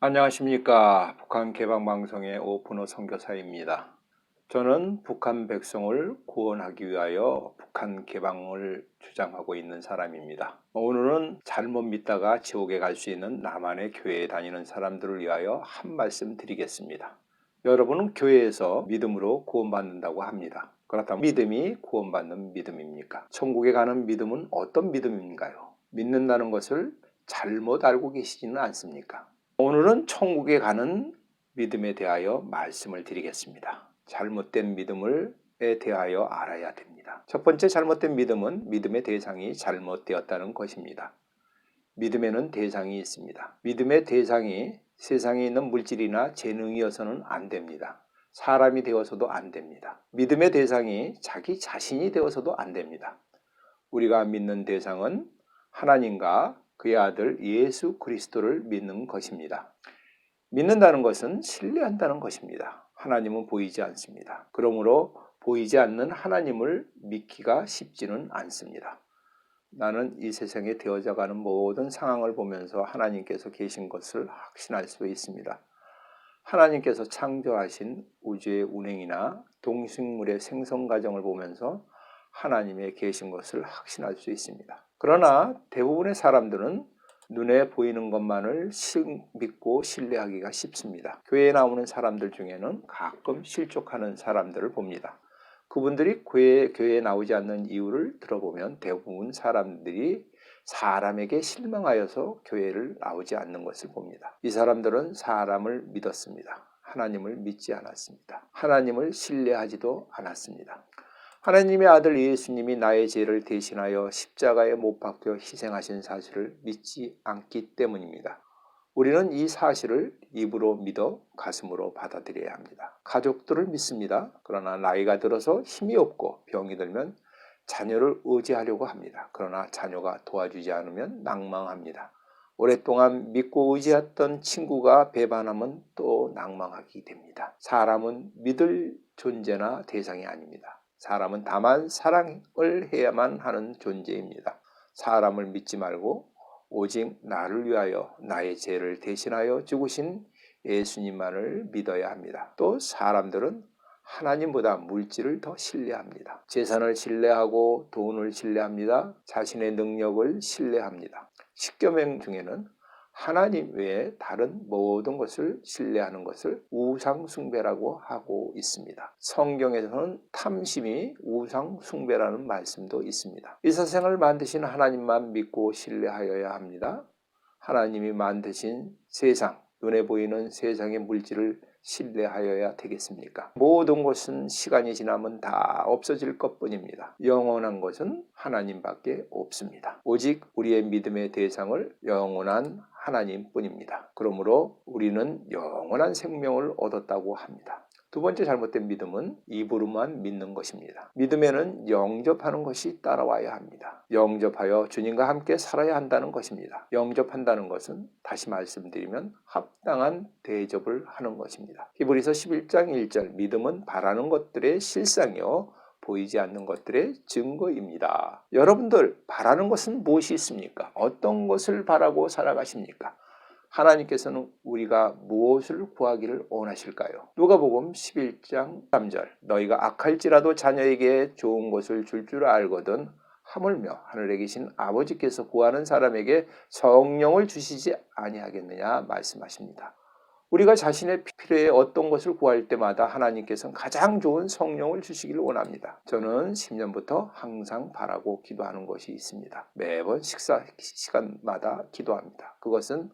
안녕하십니까. 북한 개방방송의 오픈호 선교사입니다. 저는 북한 백성을 구원하기 위하여 북한 개방을 주장하고 있는 사람입니다. 오늘은 잘못 믿다가 지옥에 갈 수 있는 남한의 교회에 다니는 사람들을 위하여 한 말씀 드리겠습니다. 여러분은 교회에서 믿음으로 구원받는다고 합니다. 그렇다면 믿음이 구원받는 믿음입니까? 천국에 가는 믿음은 어떤 믿음인가요? 믿는다는 것을 잘못 알고 계시지는 않습니까? 오늘은 천국에 가는 믿음에 대하여 말씀을 드리겠습니다. 잘못된 믿음에 대하여 알아야 됩니다. 첫 번째 잘못된 믿음은 믿음의 대상이 잘못되었다는 것입니다. 믿음에는 대상이 있습니다. 믿음의 대상이 세상에 있는 물질이나 재능이어서는 안 됩니다. 사람이 되어서도 안 됩니다. 믿음의 대상이 자기 자신이 되어서도 안 됩니다. 우리가 믿는 대상은 하나님과 그의 아들 예수 그리스도를 믿는 것입니다. 믿는다는 것은 신뢰한다는 것입니다. 하나님은 보이지 않습니다. 그러므로 보이지 않는 하나님을 믿기가 쉽지는 않습니다. 나는 이 세상에 되어져가는 모든 상황을 보면서 하나님께서 계신 것을 확신할 수 있습니다. 하나님께서 창조하신 우주의 운행이나 동식물의 생성 과정을 보면서 하나님의 계신 것을 확신할 수 있습니다. 그러나 대부분의 사람들은 눈에 보이는 것만을 믿고 신뢰하기가 쉽습니다. 교회에 나오는 사람들 중에는 가끔 실족하는 사람들을 봅니다. 그분들이 교회에 나오지 않는 이유를 들어보면 대부분 사람들이 사람에게 실망하여서 교회를 나오지 않는 것을 봅니다. 이 사람들은 사람을 믿었습니다. 하나님을 믿지 않았습니다. 하나님을 신뢰하지도 않았습니다. 하나님의 아들 예수님이 나의 죄를 대신하여 십자가에 못 박혀 희생하신 사실을 믿지 않기 때문입니다. 우리는 이 사실을 입으로 믿어 가슴으로 받아들여야 합니다. 가족들을 믿습니다. 그러나 나이가 들어서 힘이 없고 병이 들면 자녀를 의지하려고 합니다. 그러나 자녀가 도와주지 않으면 낭망합니다. 오랫동안 믿고 의지했던 친구가 배반하면 또 낭망하게 됩니다. 사람은 믿을 존재나 대상이 아닙니다. 사람은 다만 사랑을 해야만 하는 존재입니다. 사람을 믿지 말고 오직 나를 위하여 나의 죄를 대신하여 죽으신 예수님만을 믿어야 합니다. 또 사람들은 하나님보다 물질을 더 신뢰합니다. 재산을 신뢰하고 돈을 신뢰합니다. 자신의 능력을 신뢰합니다. 십계명 중에는 하나님 외에 다른 모든 것을 신뢰하는 것을 우상숭배라고 하고 있습니다. 성경에서는 탐심이 우상숭배라는 말씀도 있습니다. 이 세상을 만드신 하나님만 믿고 신뢰하여야 합니다. 하나님이 만드신 세상, 눈에 보이는 세상의 물질을 신뢰하여야 되겠습니까? 모든 것은 시간이 지나면 다 없어질 것뿐입니다. 영원한 것은 하나님밖에 없습니다. 오직 우리의 믿음의 대상을 영원한 하나님뿐입니다. 그러므로 우리는 영원한 생명을 얻었다고 합니다. 두 번째 잘못된 믿음은 입으로만 믿는 것입니다. 믿음에는 영접하는 것이 따라와야 합니다. 영접하여 주님과 함께 살아야 한다는 것입니다. 영접한다는 것은 다시 말씀드리면 합당한 대접을 하는 것입니다. 히브리서 11장 1절 믿음은 바라는 것들의 실상이요 보이지 않는 것들의 증거입니다. 여러분들 바라는 것은 무엇이 있습니까? 어떤 것을 바라고 살아가십니까? 하나님께서는 우리가 무엇을 구하기를 원하실까요? 누가복음 11장 3절 너희가 악할지라도 자녀에게 좋은 것을 줄 줄 알거든 하물며 하늘에 계신 아버지께서 구하는 사람에게 성령을 주시지 아니하겠느냐 말씀하십니다. 우리가 자신의 필요에 어떤 것을 구할 때마다 하나님께서는 가장 좋은 성령을 주시기를 원합니다. 저는 10년부터 항상 바라고 기도하는 것이 있습니다. 매번 식사 시간마다 기도합니다. 그것은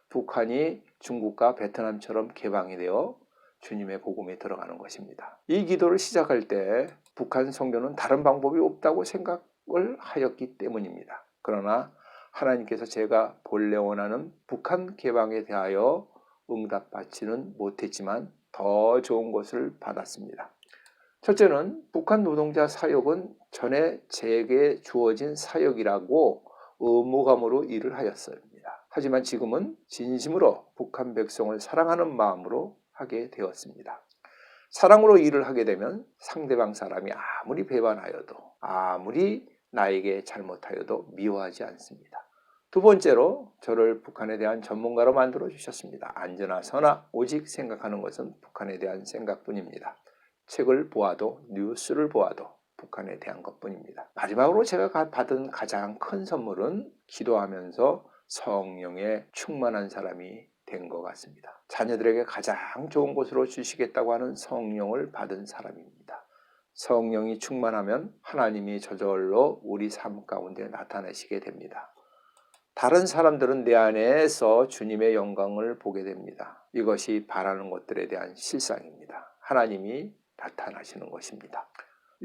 북한이 중국과 베트남처럼 개방이 되어 주님의 복음에 들어가는 것입니다. 이 기도를 시작할 때 북한 선교는 다른 방법이 없다고 생각을 하였기 때문입니다. 그러나 하나님께서 제가 본래 원하는 북한 개방에 대하여 응답받지는 못했지만 더 좋은 것을 받았습니다. 첫째는 북한 노동자 사역은 전에 제게 주어진 사역이라고 의무감으로 일을 하였습니다. 하지만 지금은 진심으로 북한 백성을 사랑하는 마음으로 하게 되었습니다. 사랑으로 일을 하게 되면 상대방 사람이 아무리 배반하여도 아무리 나에게 잘못하여도 미워하지 않습니다. 두 번째로 저를 북한에 대한 전문가로 만들어 주셨습니다. 안전하 선하 오직 생각하는 것은 북한에 대한 생각뿐입니다. 책을 보아도 뉴스를 보아도 북한에 대한 것뿐입니다. 마지막으로 제가 받은 가장 큰 선물은 기도하면서 성령에 충만한 사람이 된 것 같습니다. 자녀들에게 가장 좋은 곳으로 주시겠다고 하는 성령을 받은 사람입니다. 성령이 충만하면 하나님이 저절로 우리 삶 가운데 나타나시게 됩니다. 다른 사람들은 내 안에서 주님의 영광을 보게 됩니다. 이것이 바라는 것들에 대한 실상입니다. 하나님이 나타나시는 것입니다.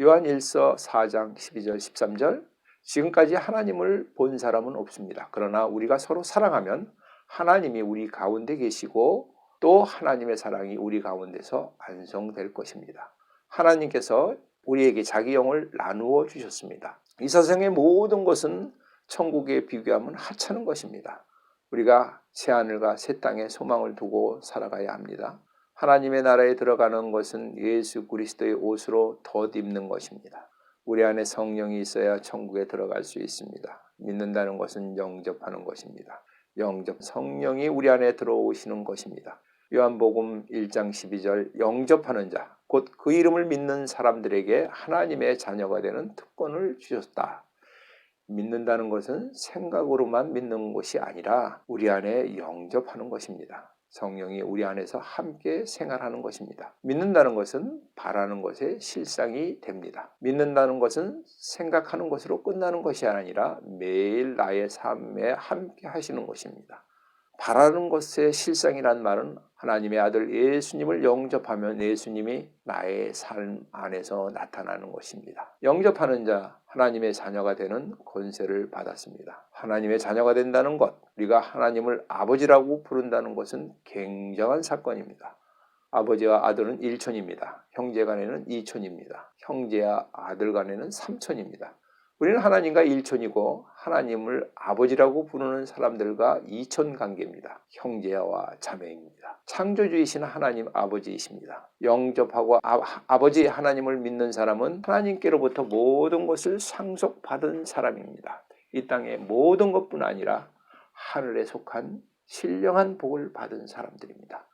요한 1서 4장 12절 13절 지금까지 하나님을 본 사람은 없습니다. 그러나 우리가 서로 사랑하면 하나님이 우리 가운데 계시고 또 하나님의 사랑이 우리 가운데서 완성될 것입니다. 하나님께서 우리에게 자기 영을 나누어 주셨습니다. 이 세상의 모든 것은 천국에 비교하면 하찮은 것입니다. 우리가 새하늘과 새 땅에 소망을 두고 살아가야 합니다. 하나님의 나라에 들어가는 것은 예수 그리스도의 옷으로 덧입는 것입니다. 우리 안에 성령이 있어야 천국에 들어갈 수 있습니다. 믿는다는 것은 영접하는 것입니다. 영접, 성령이 우리 안에 들어오시는 것입니다. 요한복음 1장 12절 영접하는 자, 곧 그 이름을 믿는 사람들에게 하나님의 자녀가 되는 특권을 주셨다. 믿는다는 것은 생각으로만 믿는 것이 아니라 우리 안에 영접하는 것입니다. 성령이 우리 안에서 함께 생활하는 것입니다. 믿는다는 것은 바라는 것의 실상이 됩니다. 믿는다는 것은 생각하는 것으로 끝나는 것이 아니라 매일 나의 삶에 함께 하시는 것입니다. 바라는 것의 실상이란 말은 하나님의 아들 예수님을 영접하면 예수님이 나의 삶 안에서 나타나는 것입니다. 영접하는 자, 하나님의 자녀가 되는 권세를 받았습니다. 하나님의 자녀가 된다는 것, 우리가 하나님을 아버지라고 부른다는 것은 굉장한 사건입니다. 아버지와 아들은 일촌입니다. 형제 간에는 이촌입니다. 형제와 아들 간에는 삼촌입니다. 우리는 하나님과 일촌이고 하나님을 아버지라고 부르는 사람들과 이촌 관계입니다. 형제와 자매입니다. 창조주이신 하나님 아버지이십니다. 영접하고 아버지 하나님을 믿는 사람은 하나님께로부터 모든 것을 상속받은 사람입니다. 이 땅의 모든 것뿐 아니라 하늘에 속한 신령한 복을 받은 사람들입니다.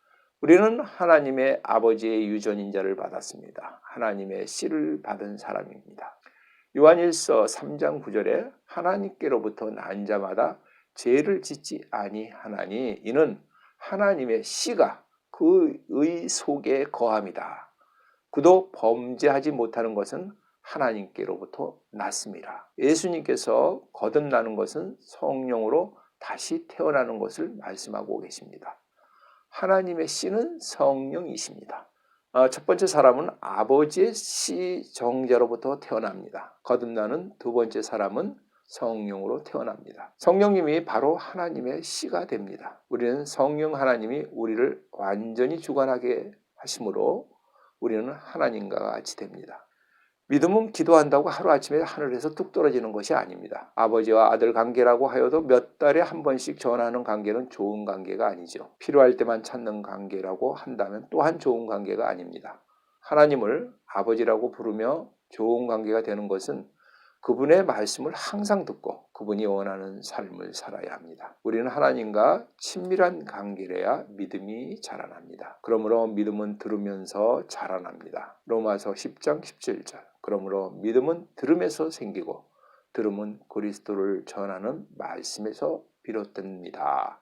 우리는 하나님의 아버지의 유전인자를 받았습니다. 하나님의 씨를 받은 사람입니다. 요한일서 3장 9절에 하나님께로부터 난 자마다 죄를 짓지 아니하나니 이는 하나님의 씨가 그의 속에 거함이다. 그도 범죄하지 못하는 것은 하나님께로부터 났습니다. 예수님께서 거듭나는 것은 성령으로 다시 태어나는 것을 말씀하고 계십니다. 하나님의 씨는 성령이십니다. 첫 번째 사람은 아버지의 씨 정자로부터 태어납니다. 거듭나는 두 번째 사람은 성령으로 태어납니다. 성령님이 바로 하나님의 씨가 됩니다. 우리는 성령 하나님이 우리를 완전히 주관하게 하심으로 우리는 하나님과 같이 됩니다. 믿음은 기도한다고 하루아침에 하늘에서 뚝 떨어지는 것이 아닙니다. 아버지와 아들 관계라고 하여도 몇 달에 한 번씩 전화하는 관계는 좋은 관계가 아니죠. 필요할 때만 찾는 관계라고 한다면 또한 좋은 관계가 아닙니다. 하나님을 아버지라고 부르며 좋은 관계가 되는 것은 그분의 말씀을 항상 듣고 그분이 원하는 삶을 살아야 합니다. 우리는 하나님과 친밀한 관계래야 믿음이 자라납니다. 그러므로 믿음은 들으면서 자라납니다. 로마서 10장 17절. 그러므로 믿음은 들음에서 생기고 들음은 그리스도를 전하는 말씀에서 비롯됩니다.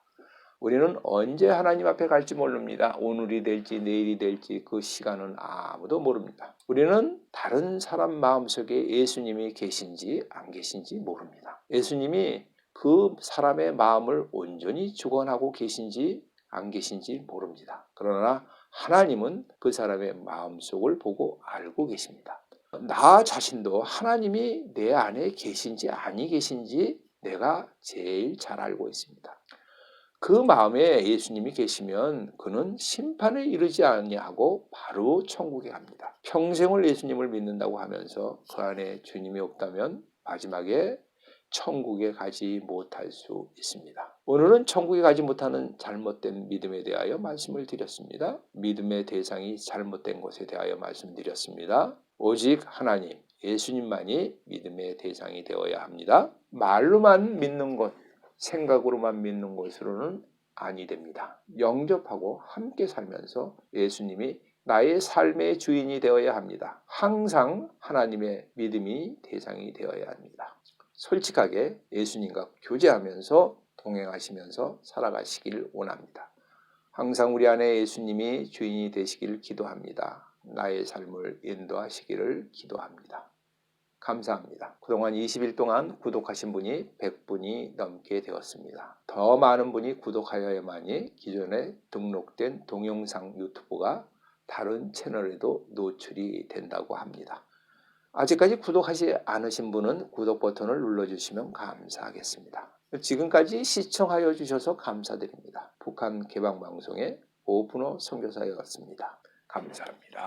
우리는 언제 하나님 앞에 갈지 모릅니다. 오늘이 될지 내일이 될지 그 시간은 아무도 모릅니다. 우리는 다른 사람 마음속에 예수님이 계신지 안 계신지 모릅니다. 예수님이 그 사람의 마음을 온전히 주관하고 계신지 안 계신지 모릅니다. 그러나 하나님은 그 사람의 마음속을 보고 알고 계십니다. 나 자신도 하나님이 내 안에 계신지 아니 계신지 내가 제일 잘 알고 있습니다. 그 마음에 예수님이 계시면 그는 심판에 이르지 아니하고 바로 천국에 갑니다. 평생을 예수님을 믿는다고 하면서 그 안에 주님이 없다면 마지막에 천국에 가지 못할 수 있습니다. 오늘은 천국에 가지 못하는 잘못된 믿음에 대하여 말씀을 드렸습니다. 믿음의 대상이 잘못된 것에 대하여 말씀드렸습니다. 오직 하나님, 예수님만이 믿음의 대상이 되어야 합니다. 말로만 믿는 것, 생각으로만 믿는 것으로는 아니 됩니다. 영접하고 함께 살면서 예수님이 나의 삶의 주인이 되어야 합니다. 항상 하나님의 믿음이 대상이 되어야 합니다. 솔직하게 예수님과 교제하면서 동행하시면서 살아가시길 원합니다. 항상 우리 안에 예수님이 주인이 되시기를 기도합니다. 나의 삶을 인도하시기를 기도합니다. 감사합니다. 그동안 20일 동안 구독하신 분이 100분이 넘게 되었습니다. 더 많은 분이 구독하여야만이 기존에 등록된 동영상 유튜브가 다른 채널에도 노출이 된다고 합니다. 아직까지 구독하지 않으신 분은 구독 버튼을 눌러주시면 감사하겠습니다. 지금까지 시청하여 주셔서 감사드립니다. 북한 개방방송의 오픈호 선교사였습니다. 감사합니다.